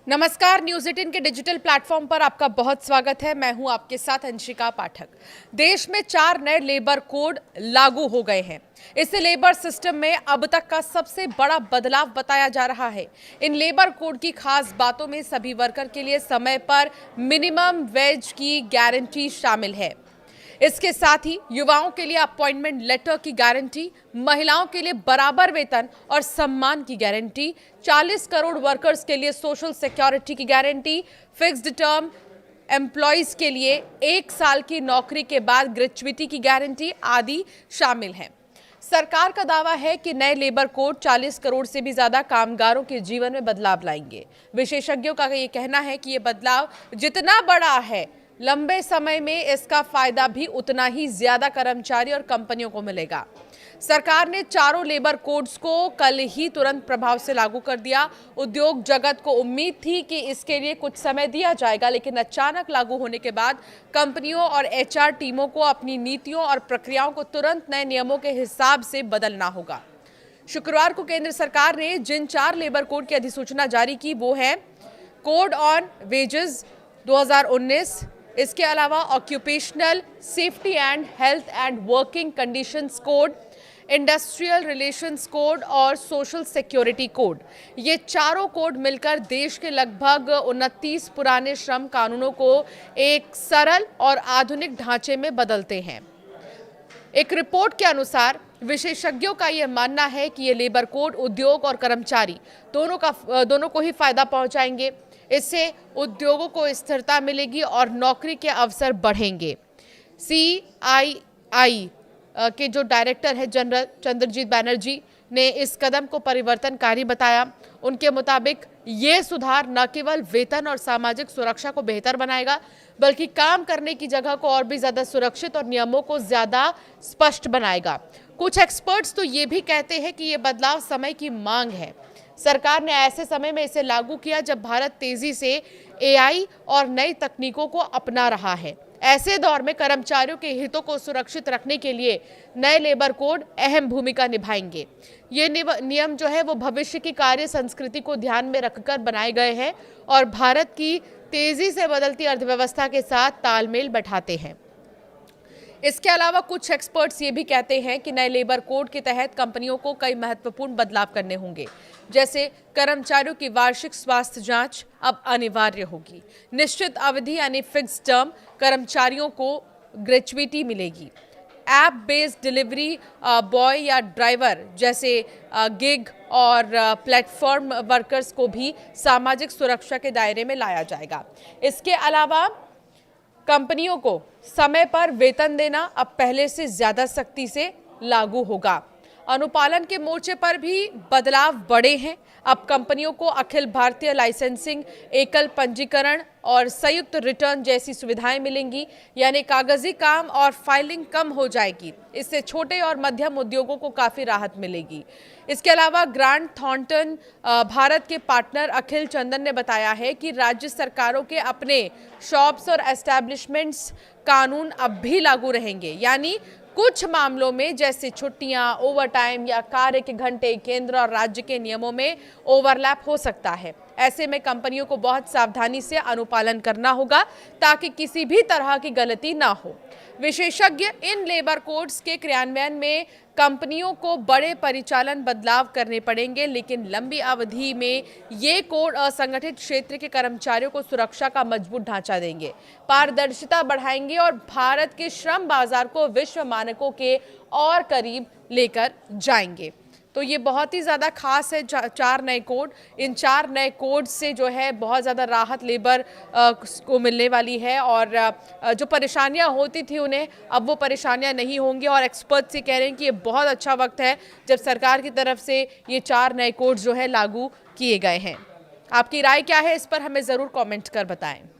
नमस्कार, न्यूज़ 18 के digital platform पर आपका बहुत स्वागत है। मैं हूं आपके साथ अंशिका पाठक। देश में 4 नए लेबर कोड लागू हो गए हैं। इसे लेबर सिस्टम में अब तक का सबसे बड़ा बदलाव बताया जा रहा है। इन लेबर कोड की खास बातों में सभी वर्कर के लिए समय पर मिनिमम वेज की गारंटी शामिल है। इसके साथ ही युवाओं के लिए अपॉइंटमेंट लेटर की गारंटी, महिलाओं के लिए बराबर वेतन और सम्मान की गारंटी, 40 करोड़ वर्कर्स के लिए सोशल सिक्योरिटी की गारंटी, फिक्स्ड टर्म एम्प्लॉयज के लिए 1 साल की नौकरी के बाद ग्रेच्युइटी की गारंटी आदि शामिल हैं। सरकार का दावा है कि नए लेबर कोड 40 करोड़ से भी ज्यादा कामगारों के जीवन में बदलाव लाएंगे। विशेषज्ञों का ये कहना है कि ये बदलाव जितना बड़ा है, लंबे समय में इसका फायदा भी उतना ही ज्यादा कर्मचारी और कंपनियों को मिलेगा। सरकार ने चारों लेबर कोड्स को कल ही तुरंत प्रभाव से लागू कर दिया। उद्योग जगत को उम्मीद थी कि इसके लिए कुछ समय दिया जाएगा, लेकिन अचानक लागू होने के बाद कंपनियों और एचआर टीमों को अपनी नीतियों और प्रक्रियाओं को तुरंत नए नियमों के हिसाब से बदलना होगा। शुक्रवार को केंद्र सरकार ने जिन 4 लेबर कोड की अधिसूचना जारी की वो है कोड ऑन वेजेस 2019, इसके अलावा occupational safety and health and working conditions code, industrial relations code और सोशल सिक्योरिटी कोड। ये चारों कोड मिलकर देश के लगभग 29 पुराने श्रम कानूनों को एक सरल और आधुनिक ढांचे में बदलते हैं। एक रिपोर्ट के अनुसार विशेषज्ञों का यह मानना है कि ये लेबर कोड उद्योग और कर्मचारी दोनों को ही फायदा पहुंचाएंगे। इससे उद्योगों को स्थिरता मिलेगी और नौकरी के अवसर बढ़ेंगे। CII के जो डायरेक्टर है जनरल चंद्रजीत बैनर्जी ने इस कदम को परिवर्तनकारी बताया। उनके मुताबिक ये सुधार न केवल वेतन और सामाजिक सुरक्षा को बेहतर बनाएगा, बल्कि काम करने की जगह को और भी ज्यादा सुरक्षित और नियमों को ज्यादा स्पष्ट बनाएगा। कुछ एक्सपर्ट्स तो ये भी कहते हैं कि ये बदलाव समय की मांग है। सरकार ने ऐसे समय में इसे लागू किया जब भारत तेजी से AI और नई तकनीकों को अपना रहा है। ऐसे दौर में कर्मचारियों के हितों को सुरक्षित रखने के लिए नए लेबर कोड अहम भूमिका निभाएंगे। ये नियम जो है वो भविष्य की कार्य संस्कृति को ध्यान में रखकर बनाए गए हैं और भारत की तेजी से बदलती अर्थव्यवस्था के साथ तालमेल बैठाते हैं। इसके अलावा कुछ एक्सपर्ट्स ये भी कहते हैं कि नए लेबर कोड के तहत कंपनियों को कई महत्वपूर्ण बदलाव करने होंगे, जैसे कर्मचारियों की वार्षिक स्वास्थ्य जांच अब अनिवार्य होगी, निश्चित अवधि यानी फिक्स्ड टर्म कर्मचारियों को ग्रेच्युइटी मिलेगी, ऐप बेस्ड डिलीवरी बॉय या ड्राइवर जैसे गिग और प्लेटफॉर्म वर्कर्स को भी सामाजिक सुरक्षा के दायरे में लाया जाएगा। इसके अलावा कंपनियों को समय पर वेतन देना अब पहले से ज्यादा सख्ती से लागू होगा। अनुपालन के मोर्चे पर भी बदलाव बड़े हैं। अब कंपनियों को अखिल भारतीय लाइसेंसिंग, एकल पंजीकरण और संयुक्त रिटर्न जैसी सुविधाएं मिलेंगी, यानी कागजी काम और फाइलिंग कम हो जाएगी। इससे छोटे और मध्यम उद्योगों को काफी राहत मिलेगी। इसके अलावा ग्रांट थॉर्नटन भारत के पार्टनर अखिल चंदन ने बताया है कि राज्य सरकारों के अपने शॉप्स और एस्टैब्लिशमेंट्स कानून अब भी लागू रहेंगे, यानी कुछ मामलों में जैसे छुट्टियां, ओवरटाइम या कार्य के घंटे केंद्र और राज्य के नियमों में ओवरलैप हो सकता है। ऐसे में कंपनियों को बहुत सावधानी से अनुपालन करना होगा ताकि किसी भी तरह की गलती ना हो। विशेषज्ञ इन लेबर कोड्स के क्रियान्वयन में कंपनियों को बड़े परिचालन बदलाव करने पड़ेंगे, लेकिन लंबी अवधि में ये कोड असंगठित क्षेत्र के कर्मचारियों को सुरक्षा का मजबूत ढांचा देंगे, पारदर्शिता बढ़ाएंगे और भारत के श्रम बाजार को विश्व मानकों के और करीब लेकर जाएंगे। तो ये बहुत ही ज़्यादा खास है 4 नए कोड। इन 4 नए कोड से जो है बहुत ज़्यादा राहत लेबर को मिलने वाली है और जो परेशानियां होती थी उन्हें अब वो परेशानियां नहीं होंगी। और एक्सपर्ट्स ये कह रहे हैं कि ये बहुत अच्छा वक्त है जब सरकार की तरफ से ये 4 नए कोड जो है लागू किए गए हैं। आपकी राय क्या है इस पर हमें ज़रूर कॉमेंट कर बताएं।